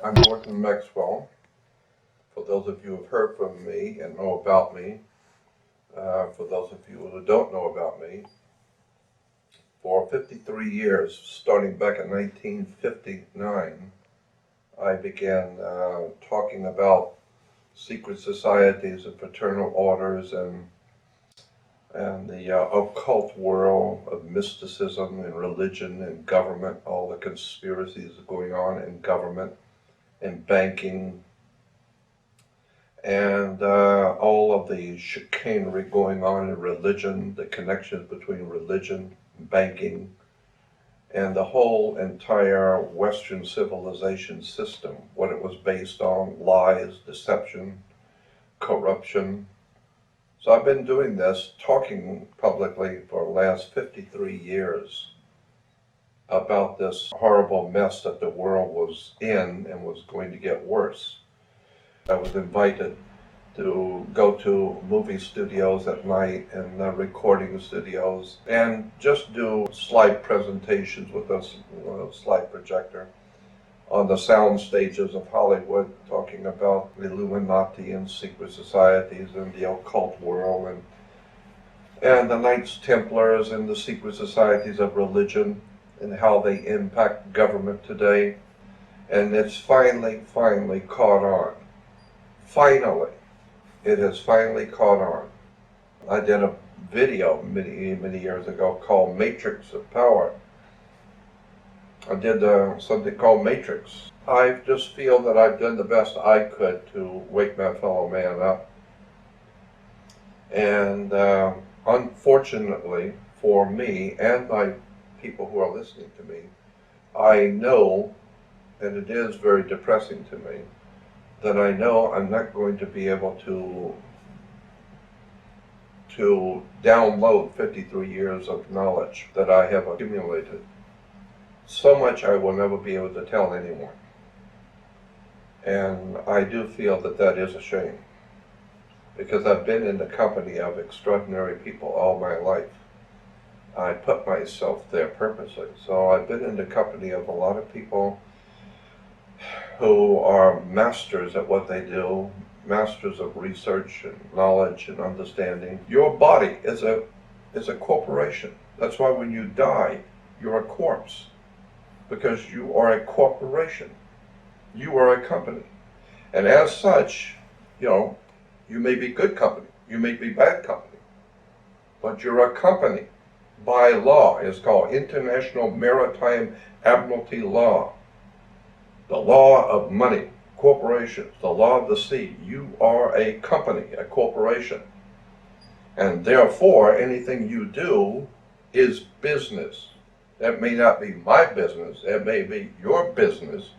I'm Norton Maxwell. For those of you who have heard from me and know about me, for those of you who don't know about me, for 53 years, starting back in 1959, I began talking about secret societies and fraternal orders and the occult world of mysticism and religion and government, all the conspiracies going on in government and banking, and all of the chicanery going on in religion, the connections between religion, banking, and the whole entire Western civilization system, what it was based on: lies, deception, corruption. So I've been doing this, talking publicly for the last 53 years about this horrible mess that the world was in and was going to get worse. I was invited to go to movie studios at night and recording studios and just do slide presentations with a slide projector on the sound stages of Hollywood, talking about the Illuminati and secret societies and the occult world and the Knights Templars and the secret societies of religion and how they impact government today. And it's finally caught on. Finally, it has finally caught on. I did a video many years ago called Matrix of Power. I did something called Matrix. I just feel that I've done the best I could to wake my fellow man up. And unfortunately for me and my people who are listening to me, I know, and it is very depressing to me, that I know I'm not going to be able to download 53 years of knowledge that I have accumulated. So much I will never be able to tell anyone. And I do feel that that is a shame, because I've been in the company of extraordinary people all my life. I put myself there purposely. So I've been in the company of a lot of people who are masters at what they do, masters of research and knowledge and understanding. Your body is a corporation. That's why when you die, you're a corpse, because you are a corporation. You are a company. And as such, you may be good company, you may be bad company, but you're a company by law. It's called International Maritime Admiralty law. The law of money, corporations, the law of the sea. You are a company, a corporation. And therefore, anything you do is business. That may not be my business, it may be your business,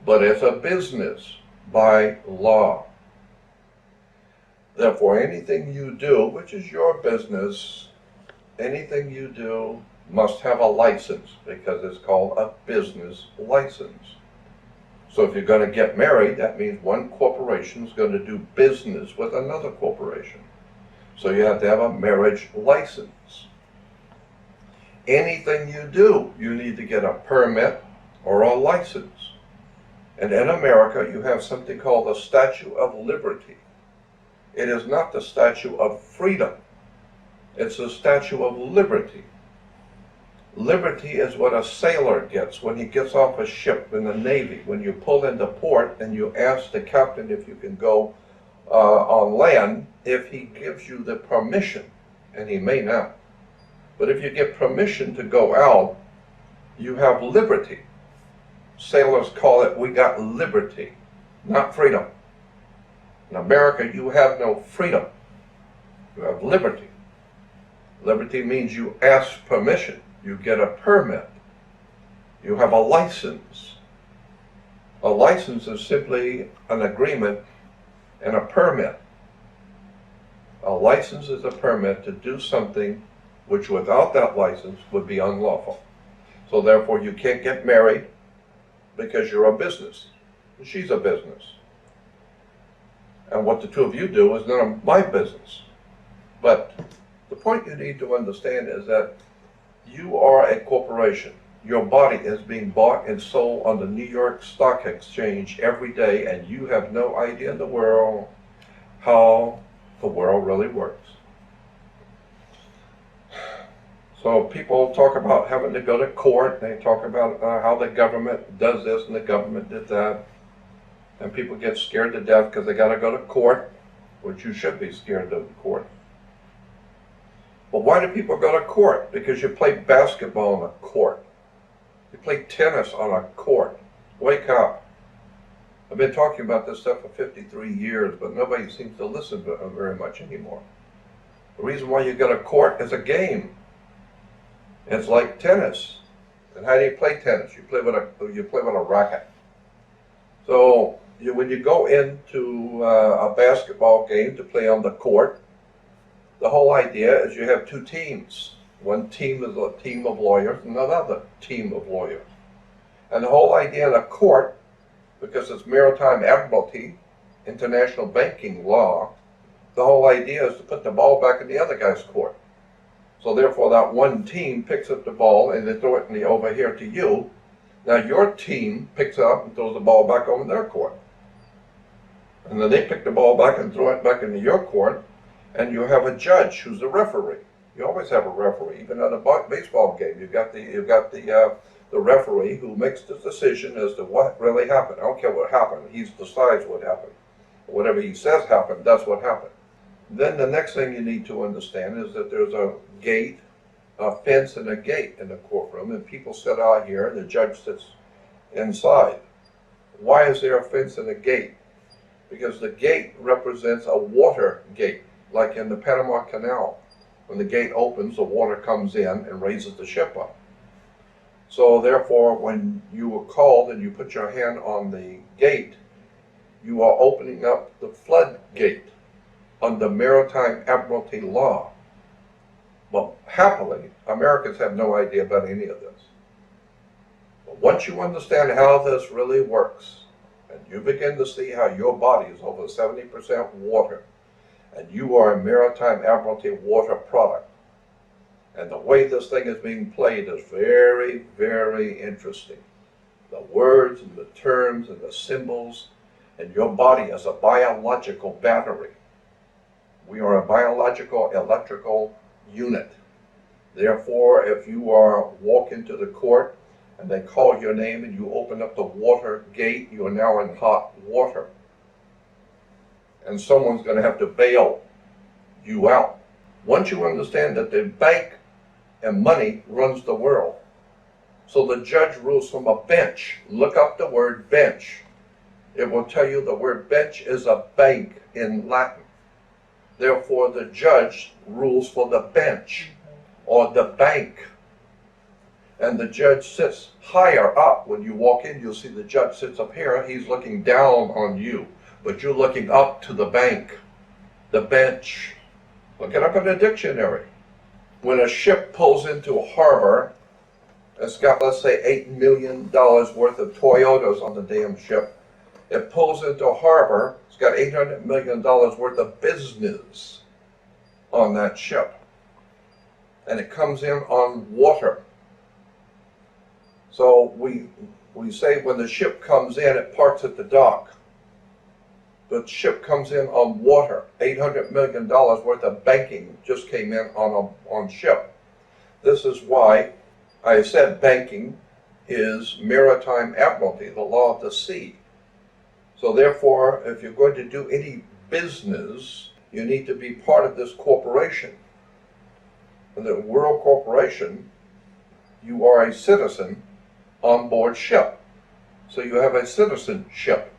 but it's a business by law. Therefore, anything you do, which is your business, anything you do must have a license, because it's called a business license. So if you're going to get married, that means one corporation is going to do business with another corporation. So you have to have a marriage license. Anything you do, you need to get a permit or a license. And in America, you have something called the Statue of Liberty. It is not the Statue of Freedom. It's the Statue of Liberty. Liberty is what a sailor gets when he gets off a ship in the Navy. When you pull into port and you ask the captain if you can go on land, if he gives you the permission, and he may not. But if you get permission to go out, you have liberty. Sailors call it, we got liberty, not freedom. In America, you have no freedom. You have liberty. Liberty means you ask permission. You get a permit. You have a license. A license is simply an agreement and a permit. A license is a permit to do something which without that license would be unlawful. So therefore you can't get married because you're a business. She's a business. And what the two of you do is none of my business. But the point you need to understand is that you are a corporation. Your body is being bought and sold on the New York Stock Exchange every day, and you have no idea in the world how the world really works. So people talk about having to go to court. They talk about how the government does this and the government did that. And people get scared to death because they got to go to court, which you should be scared of court. But why do people go to court? Because you play basketball on a court. You play tennis on a court. Wake up. I've been talking about this stuff for 53 years, but nobody seems to listen to it very much anymore. The reason why you go to court is a game. It's like tennis. And how do you play tennis? You play with a racket. So when you go into a basketball game to play on the court, the whole idea is you have two teams. One team is a team of lawyers and another team of lawyers. And the whole idea in a court, because it's Maritime Admiralty, international banking law, the whole idea is to put the ball back in the other guy's court. So therefore that one team picks up the ball and they throw it over here to you. Now your team picks it up and throws the ball back over their court. And then they pick the ball back and throw it back into your court, and you have a judge who's the referee. You always have a referee, even at a baseball game. You've got the referee who makes the decision as to what really happened. I don't care what happened. He decides what happened. Whatever he says happened, that's what happened. Then the next thing you need to understand is that there's a gate, a fence and a gate in the courtroom, and people sit out here and the judge sits inside. Why is there a fence and a gate? Because the gate represents a water gate, like in the Panama Canal. When the gate opens, the water comes in and raises the ship up. So therefore, when you were called and you put your hand on the gate, you are opening up the floodgate under Maritime Admiralty law. Well, happily, Americans have no idea about any of this. But once you understand how this really works, and you begin to see how your body is over 70% water, and you are a Maritime Admiralty water product, and the way this thing is being played is very, very interesting. The words and the terms and the symbols, and your body is a biological battery. We are a biological electrical unit. Therefore, if you walk into the court and they call your name and you open up the water gate, you are now in hot water. And someone's going to have to bail you out. Once you understand that the bank and money runs the world, so the judge rules from a bench. Look up the word bench. It will tell you the word bench is a bank in Latin. Therefore, the judge rules for the bench or the bank. And the judge sits higher up. When you walk in, you'll see the judge sits up here. He's looking down on you, but you're looking up to the bank, the bench. Look it up in the dictionary. When a ship pulls into a harbor, it's got, let's say, $8 million worth of Toyotas on the damn ship. It pulls into a harbor, it's got $800 million worth of business on that ship. And it comes in on water. So we say when the ship comes in, it parks at the dock. The ship comes in on water. $800 million worth of banking just came in on ship. This is why I said banking is Maritime Admiralty, the law of the sea. So therefore, if you're going to do any business, you need to be part of this corporation. And the World Corporation, you are a citizen on board ship. So you have a citizenship,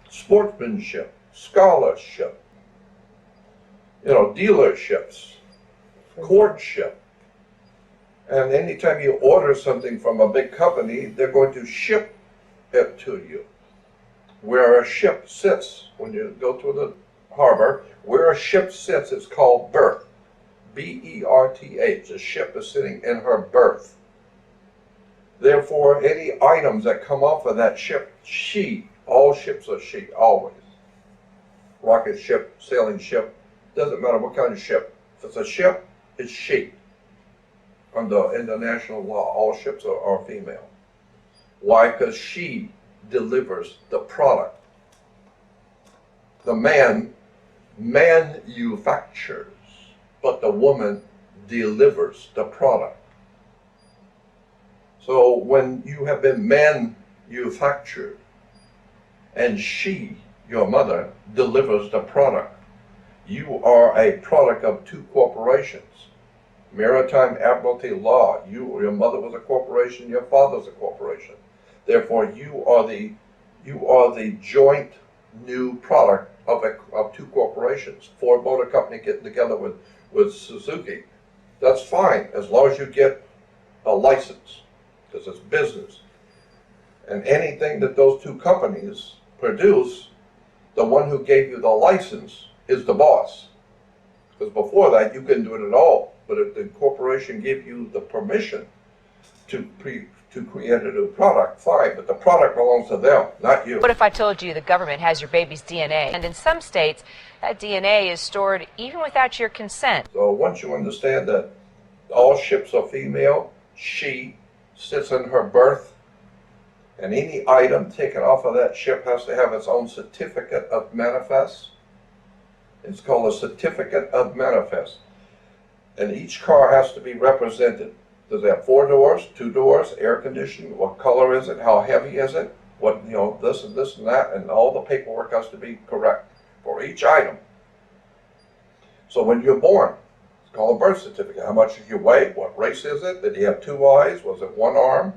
sportsmanship, scholarship, dealerships, courtship. And anytime you order something from a big company, they're going to ship it to you. Where a ship sits, when you go to the harbor, where a ship sits, it's called berth. B-E-R-T-H. The ship is sitting in her berth. Therefore, any items that come off of that ship, all ships are she, always. Rocket ship, sailing ship, doesn't matter what kind of ship. If it's a ship, it's she. under international law, all ships are female. Why? Because she delivers the product. The man manufactures, but the woman delivers the product. So when you have been manufactured and she, your mother, delivers the product, you are a product of two corporations. Maritime, Admiralty law. Your mother was a corporation, your father's a corporation. Therefore, you are the joint new product of two corporations. Ford Motor Company getting together with Suzuki. That's fine, as long as you get a license, because it's business. And anything that those two companies produce, the one who gave you the license is the boss. Because before that, you couldn't do it at all. But if the corporation gave you the permission to create a new product, fine, but the product belongs to them, not you. What if I told you the government has your baby's DNA? And in some states, that DNA is stored even without your consent. So once you understand that all ships are female, she sits in her berth, and any item taken off of that ship has to have its own certificate of manifest. It's called a certificate of manifest. And each car has to be represented. Does it have 4 doors, 2 doors, air conditioning? What color is it? How heavy is it? What, this and this and that, and all the paperwork has to be correct for each item. So when you're born, it's called a birth certificate. How much did you weigh? What race is it? Did he have 2 eyes? Was it 1 arm?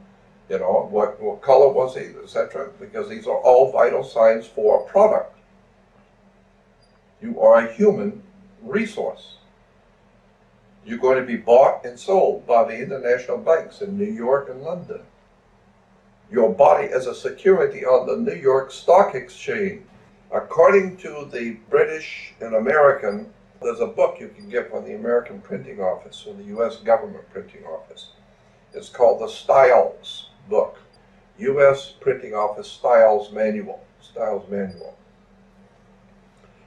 What color was he, etc. Because these are all vital signs for a product. You are a human resource. You're going to be bought and sold by the international banks in New York and London. Your body is a security on the New York Stock Exchange. According to the British and American, there's a book you can get from the American printing office or the U.S. government printing office. It's called the Styles book. U.S. printing office Styles manual.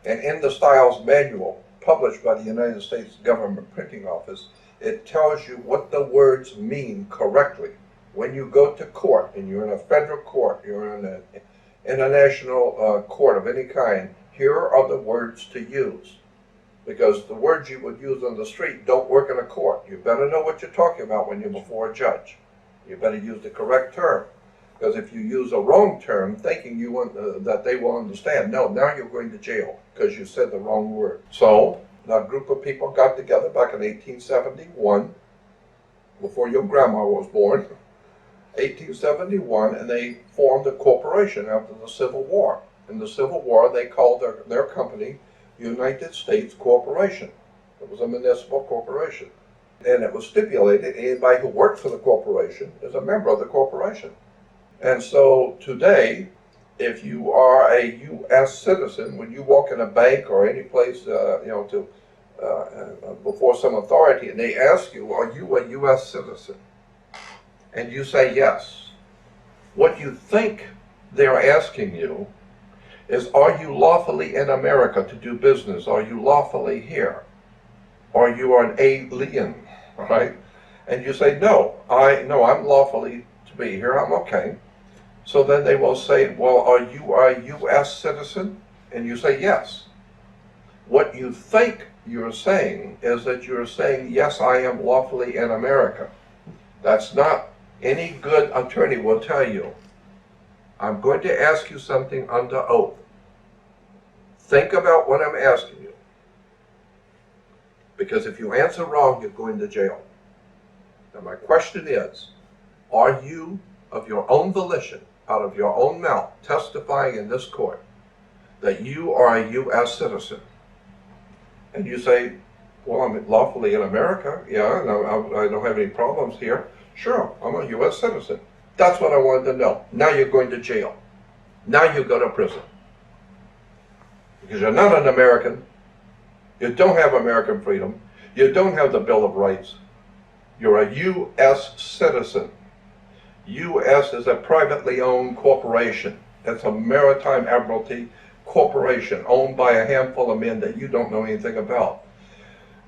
And in the Styles manual, published by the United States government printing office, it tells you what the words mean correctly. When you go to court, and you're in a federal court, you're in an international court of any kind, here are the words to use. Because the words you would use on the street don't work in a court. You better know what you're talking about when you're before a judge. You better use the correct term. Because if you use a wrong term, thinking that they will understand, no, now you're going to jail because you said the wrong word. So, a group of people got together back in 1871, before your grandma was born, 1871, and they formed a corporation after the Civil War. In the Civil War, they called their company United States Corporation. It was a municipal corporation. And it was stipulated anybody who worked for the corporation is a member of the corporation. And so today, if you are a U.S. citizen, when you walk in a bank or any place, before some authority, and they ask you, are you a U.S. citizen? And you say yes. What you think they're asking you is, are you lawfully in America to do business? Are you lawfully here? Or you are an alien, right? And you say, no, I'm lawfully to be here, I'm okay. So then they will say, well, are you a U.S. citizen? And you say, yes. What you think you're saying is that you're saying, yes, I am lawfully in America. That's not, any good attorney will tell you, I'm going to ask you something under oath. Think about what I'm asking you. Because if you answer wrong, you're going to jail. Now my question is, are you, of your own volition, out of your own mouth, testifying in this court that you are a U.S. citizen? And you say, well, I'm lawfully in America. Yeah, no, I don't have any problems here. Sure, I'm a U.S. citizen. That's what I wanted to know. Now you're going to jail. Now you go to prison. Because you're not an American. You don't have American freedom. You don't have the Bill of Rights. You're a U.S. citizen. U.S. is a privately owned corporation. It's a Maritime Admiralty corporation owned by a handful of men that you don't know anything about.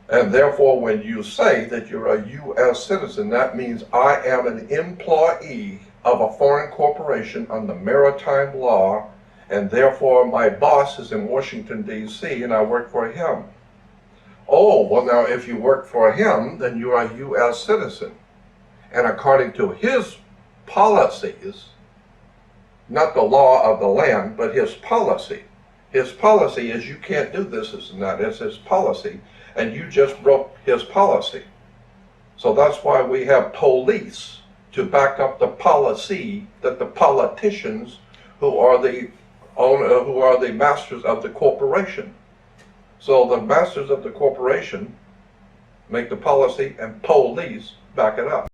And therefore, when you say that you're a U.S. citizen, that means I am an employee of a foreign corporation under maritime law, and therefore my boss is in Washington, D.C., and I work for him. Oh, well now if you work for him, then you are a U.S. citizen. And according to his policies, not the law of the land, but his policy. His policy is you can't do this and that. It's his policy. And you just broke his policy. So that's why we have police to back up the policy that the politicians who are the masters of the corporation. So the masters of the corporation make the policy and police back it up.